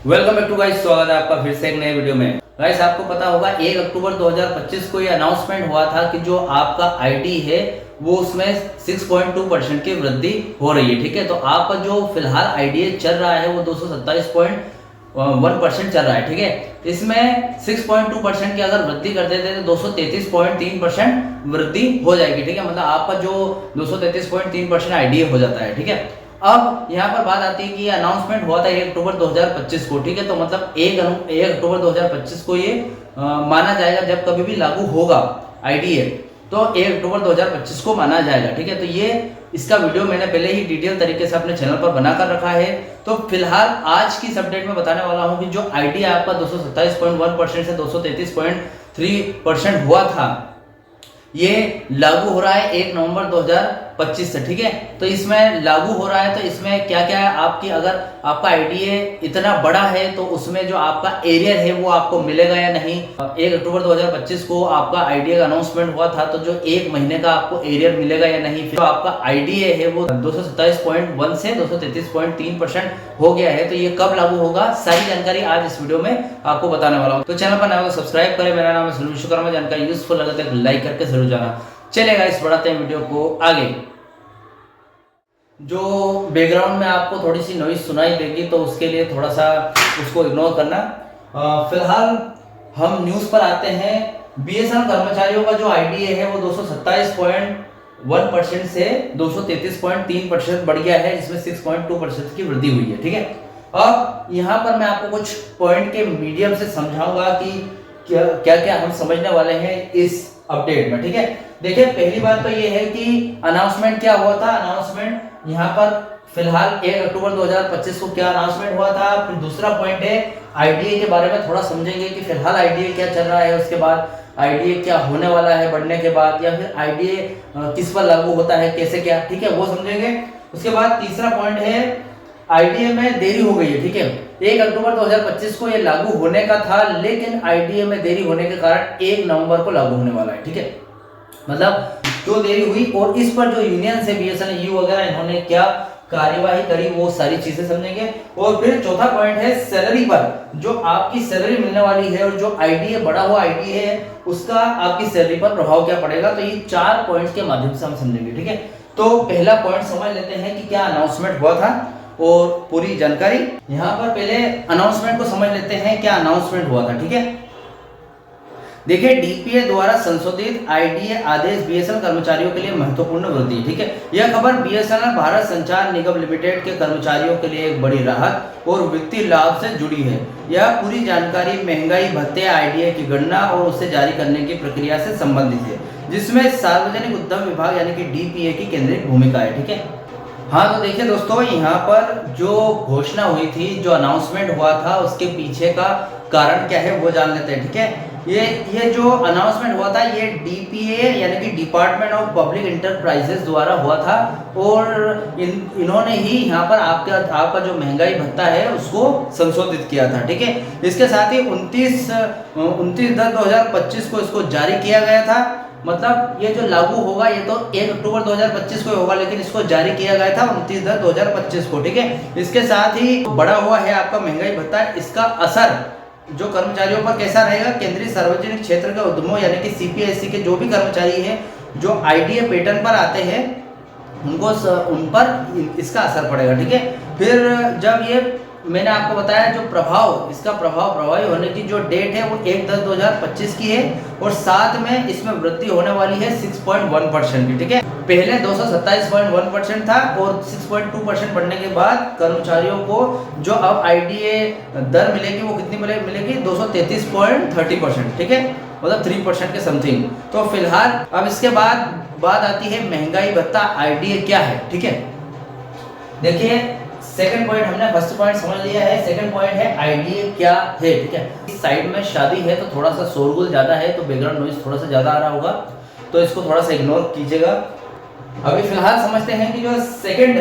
Welcome back to guys. स्वागत है आपका फिर से एक नए वीडियो में। गाइस आपको पता होगा 1 अक्टूबर 2025 को ये अनाउंसमेंट हुआ था कि जो आपका आईडी है वो उसमें 6.2% की वृद्धि हो रही है। ठीक है, तो आपका जो फिलहाल आईडी चल रहा है वो 227.1% चल रहा है। ठीक है, इसमें 6.2% की अगर वृद्धि कर देते तो 233.3% वृद्धि हो जाएगी। ठीक है, मतलब आपका जो 233.3% आईडी हो जाता है। ठीक है, अब यहाँ पर बात आती है कि ये अनाउंसमेंट हुआ था 1 अक्टूबर 2025 को। ठीक है, तो मतलब 1 अक्टूबर 2025 को ये माना जाएगा जब कभी भी लागू होगा आईडीए, तो 1 अक्टूबर 2025 को माना जाएगा। ठीक है, तो ये इसका वीडियो मैंने पहले ही डिटेल तरीके से अपने चैनल पर बनाकर रखा है। तो फिलहाल आज की इस अपडेट में बताने वाला हूँ कि जो आईडी आपका 227.1% से 233.3% हुआ था, ये लागू हो रहा है 1 नवंबर 2025 से। ठीक है, तो इसमें लागू हो रहा है तो इसमें क्या क्या है आपकी, अगर आपका आईडीए इतना बड़ा है तो उसमें जो आपका एरियर है वो आपको मिलेगा या नहीं। 1 अक्टूबर 2025 को आपका आईडीए का अनाउंसमेंट हुआ था, तो जो 1 महीने का आपको एरियर मिलेगा या नहीं। फिर आपका आईडीए है वो 227.1 से 233.3% हो गया है, तो ये कब लागू होगा सारी जानकारी आज इस वीडियो में आपको बताने वाला हूँ। तो चैनल पर नया हो सब्सक्राइब करें। मेरा नाम है सुनील विश्वकर्मा। जानकारी यूजफुल लगे तो लाइक करके जरूर जाना। चलेगा, इस बढ़ाते हैं वीडियो को आगे। जो बैकग्राउंड में आपको थोड़ी सी नॉइज सुनाई देगी तो उसके लिए थोड़ा सा उसको इग्नोर करना। फिलहाल हम न्यूज पर आते हैं। बीएसएनएल कर्मचारियों का जो आईडीए है वो 227.1% से 233.3% बढ़ गया है, जिसमें 6.2% की वृद्धि हुई है। ठीक है, अब यहाँ पर मैं आपको कुछ पॉइंट के मीडियम से समझाऊंगा कि क्या क्या हम समझने वाले हैं इस अपडेट में। ठीक है, देखिए पहली बात तो ये है कि अनाउंसमेंट क्या हुआ था। अनाउंसमेंट यहाँ पर फिलहाल 1 अक्टूबर 2025 को क्या अनाउंसमेंट हुआ था। फिर दूसरा पॉइंट है आईडीए के बारे में थोड़ा समझेंगे कि फिलहाल आईडीए क्या चल रहा है, उसके बाद आईडीए क्या होने वाला है बढ़ने के बाद, या फिर आईडीए किस पर लागू होता है, कैसे क्या। ठीक है, वो समझेंगे। उसके बाद तीसरा पॉइंट है आईडीए में देरी हो गई है। ठीक है, 1 अक्टूबर 2025 को ये लागू होने का था, लेकिन आईडीए में देरी होने के कारण 1 नवंबर को लागू होने वाला है। ठीक है, मतलब जो देरी हुई और इस पर जो यूनियन से बीएसएनएल यू वगैरह इन्होंने क्या कार्यवाही करी वो सारी चीजें समझेंगे। और फिर चौथा पॉइंट है सैलरी पर, जो आपकी सैलरी मिलने वाली है और जो आईडीए बढ़ा हुआ आईडीए है उसका आपकी सैलरी पर प्रभाव क्या पड़ेगा। तो ये 4 पॉइंट्स के माध्यम से हम समझेंगे। ठीक है, तो पहला पॉइंट समझ लेते हैं कि क्या अनाउंसमेंट हुआ था और पूरी जानकारी। यहाँ पर पहले अनाउंसमेंट को समझ लेते हैं, क्या अनाउंसमेंट हुआ था। ठीक है, देखिए डीपीए द्वारा संशोधित आईडीए आदेश बीएसएनएल कर्मचारियों के लिए महत्वपूर्ण वृद्धि। ठीक है, यह खबर बीएसएनएल भारत संचार निगम लिमिटेड के कर्मचारियों के लिए एक बड़ी राहत और वित्तीय लाभ से जुड़ी है। यह पूरी जानकारी महंगाई भत्ते आईडीए की गणना और उसे जारी करने की प्रक्रिया से संबंधित है, जिसमें सार्वजनिक उद्यम विभाग यानी कि डीपीए की केंद्रीय भूमिका है। ठीक है, हाँ तो देखिए दोस्तों, यहाँ पर जो घोषणा हुई थी, जो अनाउंसमेंट हुआ था, उसके पीछे का कारण क्या है वो जान लेते हैं। ठीक है, ये जो अनाउंसमेंट हुआ था ये डीपीए यानी कि डिपार्टमेंट ऑफ पब्लिक इंटरप्राइजेस द्वारा हुआ था, और इन्होंने ही यहाँ पर आपका जो महंगाई भत्ता है उसको संशोधित किया था। ठीक है, इसके साथ ही 29/10/2025 को इसको जारी किया गया था। मतलब ये जो लागू होगा ये तो 1 अक्टूबर 2025 को होगा, लेकिन इसको जारी किया गया था 29/10/2025 को। ठीक है, इसके साथ ही बढ़ा हुआ है आपका महंगाई भत्ता, इसका असर जो कर्मचारियों पर कैसा रहेगा। केंद्रीय सार्वजनिक क्षेत्र के उद्यमों यानी कि सीपीएससी के जो भी कर्मचारी हैं जो आईडीए पैटर्न पर आते हैं उन पर इसका असर पड़ेगा। ठीक है, फिर जब ये मैंने आपको बताया जो इसका प्रभाव प्रभावी होने की जो डेट है वो 1/10/2025 की है, और साथ में इसमें वृद्धि होने वाली है 6.1% की। ठीक है, पहले 227.1% था और 6.2% बढ़ने के बाद कर्मचारियों को जो अब आईडीए दर मिलेगी वो कितनी मिलेगी 233.30%। ठीक है, मतलब 3% के समथिंग। तो फिलहाल अब इसके बाद बात आती है महंगाई भत्ता आईडीए क्या है। ठीक है, देखिए सेकंड पॉइंट हमने फर्स्ट पॉइंट समझ लिया है, सेकंड पॉइंट है आईडीए क्या है। ठीक है, इस साइड में शादी है तो थोड़ा सा शोरगुल ज्यादा है, तो बैकग्राउंड नॉइज थोड़ा सा ज्यादा आ रहा होगा, तो इसको थोड़ा सा इग्नोर कीजिएगा। अभी फिलहाल समझते हैं कि जो सेकंड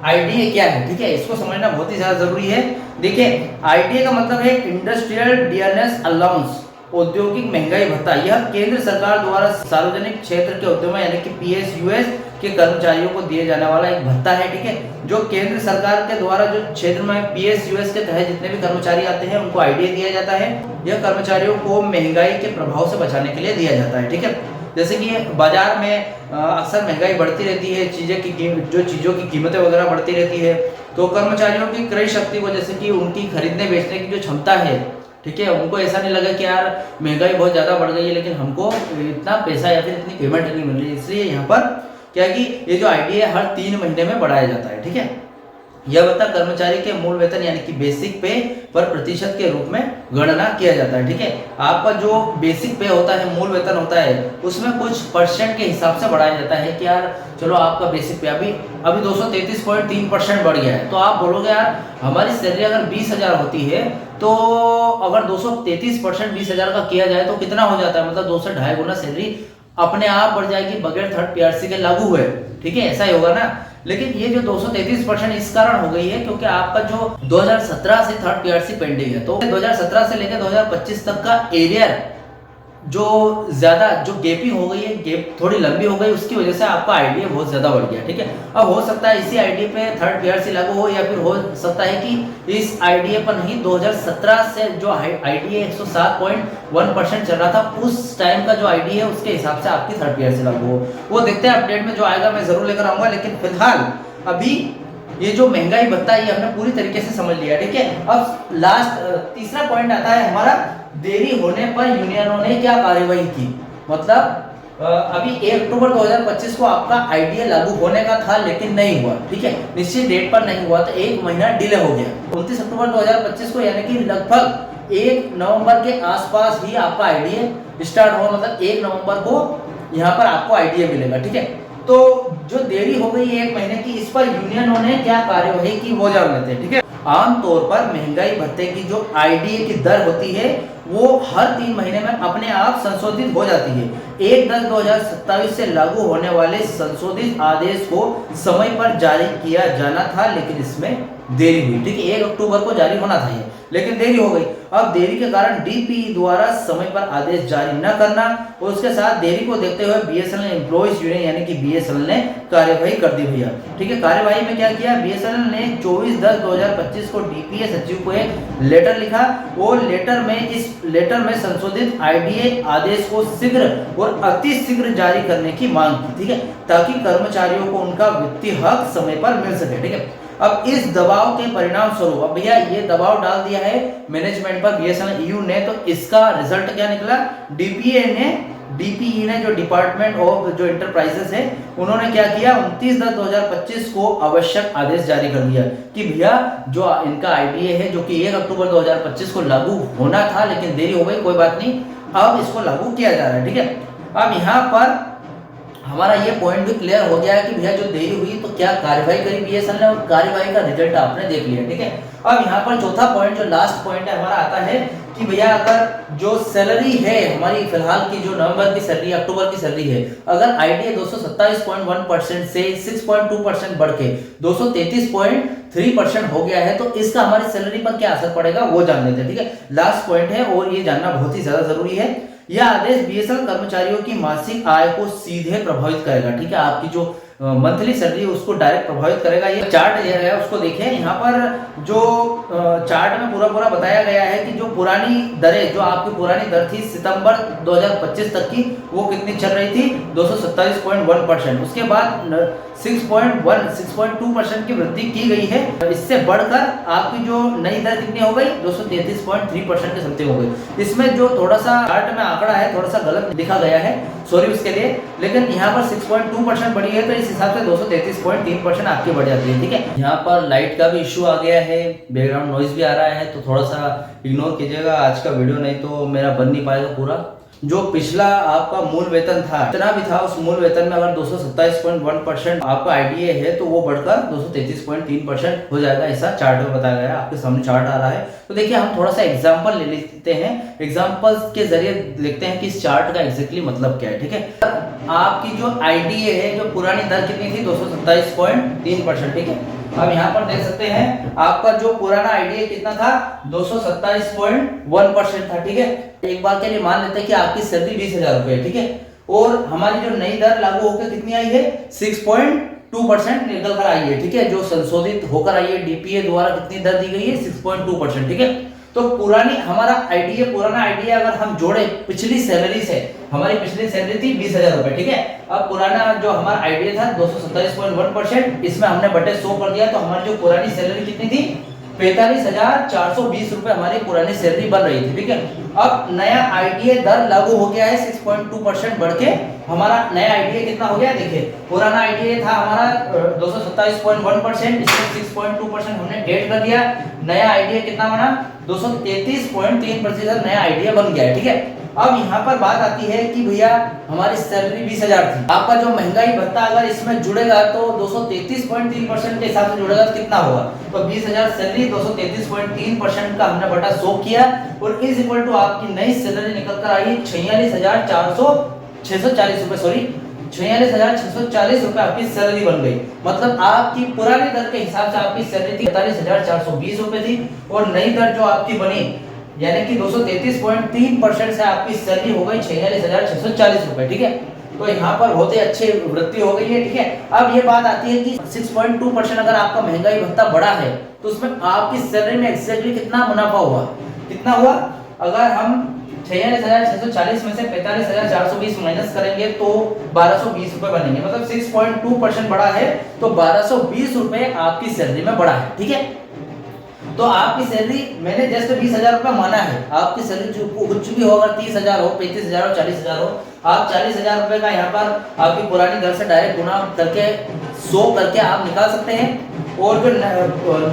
आईडीए क्या है। ठीक है, इसको समझना बहुत ही ज्यादा जरूरी है। देखिए आईडीए का मतलब है इंडस्ट्रियल डियरनेस अलाउंस, औद्योगिक महंगाई भत्ता। यह केंद्र सरकार द्वारा सार्वजनिक क्षेत्र के उद्यमों यानी कि पीएसयूएस के कर्मचारियों को दिए जाने वाला एक भत्ता है, ठीक है, जो केंद्र सरकार के द्वारा जो क्षेत्र में पीएसयूएस के तहत जितने भी कर्मचारी आते हैं उनको आईडीए दिया जाता है। यह कर्मचारियों को महंगाई के प्रभाव से बचाने के लिए दिया जाता है, ठीक है। जैसे कि बाजार में अक्सर महंगाई बढ़ती रहती है, चीज़ों की कीमतें वगैरह बढ़ती रहती है, तो कर्मचारियों की क्रय शक्ति को, जैसे कि उनकी खरीदने बेचने की जो क्षमता है, ठीक है, उनको ऐसा नहीं लगा कि यार महंगाई बहुत ज़्यादा बढ़ गई है लेकिन हमको इतना पैसा या फिर इतनी पेमेंट नहीं मिल रही, इसलिए यहाँ पर क्या है कि ये जो आईडीए हर 3 महीने में बढ़ाया जाता है, ठीक है। यह भत्ता कर्मचारी के मूल वेतन यानी कि बेसिक पे पर प्रतिशत के रूप में गणना किया जाता है, ठीक है। आपका जो बेसिक पे होता है, मूल वेतन होता है, उसमें कुछ परसेंट के हिसाब से बढ़ाया जाता है कि यार चलो आपका बेसिक पे अभी 233.3% बढ़ गया है, तो आप बोलोगे यार हमारी सैलरी अगर 20,000 होती है तो अगर 233% 20,000 का किया जाए तो कितना हो जाता है, मतलब 2 से 2.5 गुना सैलरी अपने आप बढ़ जाएगी बगैर थर्ड पीआरसी के लागू हुए, ठीक है, ऐसा ही होगा ना। लेकिन ये जो 233% इस कारण हो गई है क्योंकि आपका जो 2017 से थर्ड पीआरसी पेंडिंग है, तो 2017 से लेकर 2025 तक का एरियर जो ज्यादा जो गैपिंग हो गई है, गैप थोड़ी लंबी हो गई, उसकी वजह से आपका आईडीए बहुत ज्यादा बढ़ गया, ठीक है। अब हो सकता है इसी आईडीए पे थर्ड पीआरसी लागू हो, या फिर हो सकता है कि इस आईडीए पर नहीं 2017 से जो आईडीए 107.1% चल रहा था उस टाइम का जो आईडीए है उसके हिसाब से आपकी थर्ड पीआरसी लागू हो, वो देखते हैं अपडेट में जो आएगा मैं जरूर लेकर आऊंगा। लेकिन फिलहाल अभी ये जो महंगाई भत्ता है ये हमने पूरी तरीके से समझ लिया, ठीक है। अब लास्ट तीसरा पॉइंट आता है हमारा, देरी होने पर यूनियनों ने क्या कार्यवाही की। मतलब अभी 1 अक्टूबर 2025 को आपका आईडीए लागू होने का था लेकिन नहीं हुआ, ठीक है, निश्चित डेट पर नहीं हुआ, तो 1 महीना डिले हो गया। 29 अक्टूबर 2025 को यानी कि लगभग 1 नवंबर के आसपास ही आपका आईडीए स्टार्ट हुआ, मतलब 1 नवंबर को यहाँ पर आपको आईडीए मिलेगा, ठीक है। तो जो देरी हो गई 1 महीने की, इस पर यूनियनों ने क्या कार्यवाही की वो जान लेते हैं, ठीक है। आमतौर पर महंगाई भत्ते की जो आईडीए की दर होती है वो हर 3 महीने में अपने आप संशोधित हो जाती है। 1/10/2027 से लागू होने वाले संशोधित आदेश को समय पर जारी किया जाना था लेकिन इसमें देरी हुई, ठीक है। 1 अक्टूबर को जारी होना था ये, लेकिन देरी हो गई। अब देरी के कारण डीपीई द्वारा समय पर आदेश जारी न करना और उसके साथ देरी को देखते हुए बीएसएनएल एम्प्लॉइज यूनियन यानी कि बीएसएनएल ने कार्यवाही कर दी भैया, ठीक है। कार्यवाही में क्या किया, बीएसएनएल ने 24/10/2025 को डीपीए सचिव को एक लेटर लिखा और इस लेटर में संशोधित आईडीए आदेश को शीघ्र और अति शीघ्र जारी करने की मांग की, ठीक है, ताकि कर्मचारियों को उनका वित्तीय हक समय पर मिल सके, ठीक है। अब इस दबाव के परिणाम स्वरूप अब भैया ये दबाव डाल दिया है मैनेजमेंट पर बीएसएनएल ईयू ने, तो इसका रिजल्ट क्या निकला, डीपीई ने जो डिपार्टमेंट ऑफ जो इंटरप्राइजेस है उन्होंने क्या किया, 29/10/2025 को आवश्यक आदेश जारी कर दिया कि भैया जो इनका आईडीए है जो कि 1 अक्टूबर 2025 को लागू होना था लेकिन देरी हो गई, कोई बात नहीं, अब इसको लागू किया जा रहा है, ठीक है। अब यहाँ पर हमारा ये पॉइंट भी क्लियर हो गया है कि भैया जो देरी हुई तो क्या कार्यवाही करी बीएसएनएल ने, और कार्यवाही का रिजल्ट आपने देख लिया, ठीक है। अब यहाँ पर चौथा पॉइंट जो लास्ट पॉइंट है हमारा आता है कि भैया अगर जो सैलरी है हमारी फिलहाल की जो नवंबर की सैलरी अक्टूबर की सैलरी है, अगर आईडीए 227.1% से 6.2% बढ़ के 233.3% हो गया है तो इसका हमारी सैलरी पर क्या असर पड़ेगा वो जान लेते हैं, ठीक है। लास्ट पॉइंट है और ये जानना बहुत ही ज्यादा जरूरी है। यह आदेश बीएसएनएल कर्मचारियों की मासिक आय को सीधे प्रभावित करेगा, ठीक है। आपकी जो मंथली सैलरी है उसको डायरेक्ट प्रभावित करेगा। ये चार्ट दिया गया है उसको देखिए, यहाँ पर जो चार्ट में पूरा बताया गया है कि जो पुरानी दरें, जो आपकी पुरानी दर थी सितंबर 2025 तक की, वो कितनी चल रही थी, 227.1%। उसके बाद 6.2% की वृद्धि की गई है, इससे बढ़कर आपकी जो नई दर कितनी हो गई, 233.3% के समथिंग हो गई। इसमें जो थोड़ा सा चार्ट में आंकड़ा है थोड़ा सा गलत लिखा गया है, सॉरी उसके लिए, लेकिन यहाँ पर 6.2% बढ़ी है तो इस हिसाब से 233.3% आपकी बढ़ जाती है, ठीक है। यहाँ पर लाइट का भी इश्यू आ गया है, बैकग्राउंड नॉइज भी आ रहा है तो थोड़ा सा इग्नोर कीजिएगा आज का वीडियो, नहीं तो मेरा बन नहीं पाएगा पूरा। जो पिछला आपका मूल वेतन था इतना भी था, उस मूल वेतन में अगर 227.1% आपका आईडीए है तो वो बढ़कर 233.3% हो जाएगा, ऐसा चार्ट में बताया गया है। आपके सामने चार्ट आ रहा है तो देखिए हम थोड़ा सा एग्जांपल ले लेते हैं, एग्जांपल्स के जरिए देखते हैं कि इस चार्ट का एग्जैक्टली मतलब क्या है, ठीक है। आपकी जो आईडीए है, जो पुरानी दर कितनी थी, 227.3%, ठीक है। अब यहाँ पर देख सकते हैं आपका जो पुराना आईडीए कितना था, 227.1% था, ठीक है। एक बार के लिए मान लेते हैं कि आपकी सैलरी 20,000 रुपए, ठीक है। और हमारी जो नई दर लागू होकर कितनी आई है 6.2% निकल कर आई है, ठीक है, जो संशोधित होकर आई है डीपीए द्वारा कितनी दर दी गई है 6.2%, ठीक है। तो पुरानी हमारा आईडीए, पुराना आईडीए अगर हम जोड़े पिछली सैलरी से, हमारी पिछली सैलरी थी 20,000 रुपए, ठीक है। अब पुराना जो हमारा आईडीए था 227.1%, इसमें हमने बटे 100 कर दिया, तो हमारी जो पुरानी सैलरी कितनी थी 45,420 रुपए हमारी पुरानी सैलरी बन रही थी, ठीक है। अब नया आईडीए दर लागू हो गया है 6.2% बढ़ के हमारा नया आईडीए कितना हो गया, देखिए पुराना आईडीए था हमारा 227.1%, इसमें 6.2% हमने ऐड कर दिया, नया आईडीए कितना बना 233.3% नया आईडीए बन गया है, ठीक है। अब यहाँ पर बात आती है कि भैया हमारी सैलरी 20,000 थी, आपका जो महंगाई भत्ता अगर इसमें जुड़ेगा तो 233.3% के हिसाब से जुड़ेगा तो कितना होगा, तो 20,000 सैलरी 233.3% का हमने बटा 100 किया और इज इक्वल टू आपकी नई सैलरी निकल कर आई 46,640 रुपए, सॉरी 46,640 रुपए आपकी सैलरी बन गई। मतलब आपकी पुरानी दर के हिसाब से आपकी सैलरी थी 45,420 रुपए थी और नई दर जो आपकी बनी यानी कि 233.3% से आपकी सैलरी हो गई 46,640 रुपए, ठीक है। तो यहाँ पर बहुत ही अच्छी वृद्धि हो गई है, ठीक है। अब ये बात आती है कि 6.2% अगर आपका महंगाई भत्ता बढ़ा है तो उसमें आपकी सैलरी में एक्जैक्टली कितना मुनाफा हुआ, कितना हुआ, अगर हम 46,640 में से 45,420 माइनस करेंगे तो 1,220 रुपए बनेंगे, मतलब 6.2% बढ़ा है तो 1,220 रुपए आपकी सैलरी में बढ़ा है, ठीक है। तो आपकी सैलरी मैंने जस्ट 20,000 रुपए माना है, आपकी सैलरी जो कुछ भी हो, अगर 30,000 हो, 35,000 हो, 40,000 हो, आप 40,000 रुपए का यहाँ पर आपकी पुरानी दर से डायरेक्ट गुना करके 100 करके आप निकाल सकते हैं और जो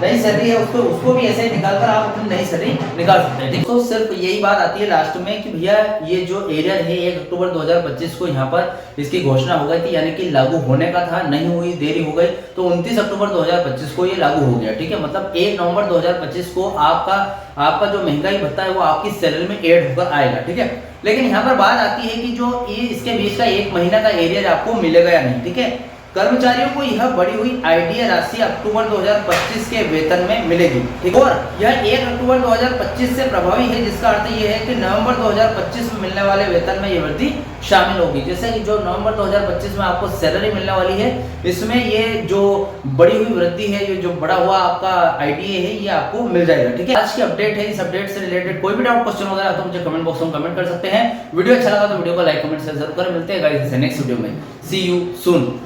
नई सैलरी है उसको भी ऐसे ही निकालकर आप अपनी नई सैलरी निकाल सकते हैं, ठीक। तो सिर्फ यही बात आती है लास्ट में कि भैया ये जो एरियर है 1 अक्टूबर 2025 को यहाँ पर इसकी घोषणा हो गई थी, यानी कि लागू होने का था, नहीं हुई, देरी हो गई, तो 29 अक्टूबर 2025 को ये लागू हो गया, ठीक है। मतलब 1 नवंबर 2025 को आपका जो महंगाई भत्ता है वो आपकी सैलरी में ऐड होकर आएगा, ठीक है। लेकिन यहाँ पर बात आती है कि जो ये इसके बीच का 1 महीना का एरियर आपको मिलेगा या नहीं, ठीक है। कर्मचारियों को यह बढ़ी हुई आईडीए राशि अक्टूबर 2025 के वेतन में मिलेगी, ठीक। और यह 1 अक्टूबर 2025 से प्रभावी है, जिसका अर्थ यह है कि नवंबर 2025 में मिलने वाले वेतन में यह वृद्धि शामिल होगी। जैसे कि जो नवंबर 2025 में आपको सैलरी मिलने वाली है, इसमें ये जो बढ़ी हुई वृद्धि है, ये जो बढ़ा हुआ आपका आईडीए है, ये आपको मिल जाएगा, ठीक है। आज की अपडेट है, इस अपडेट से रिलेटेड कोई भी डाउट क्वेश्चन वगैरह तो मुझे कमेंट बॉक्स में कमेंट कर सकते हैं। वीडियो अच्छा लगा तो वीडियो को लाइक कमेंट शेयर जरूर करें। मिलते हैं गाइस नेक्स्ट वीडियो में, सी यू सून।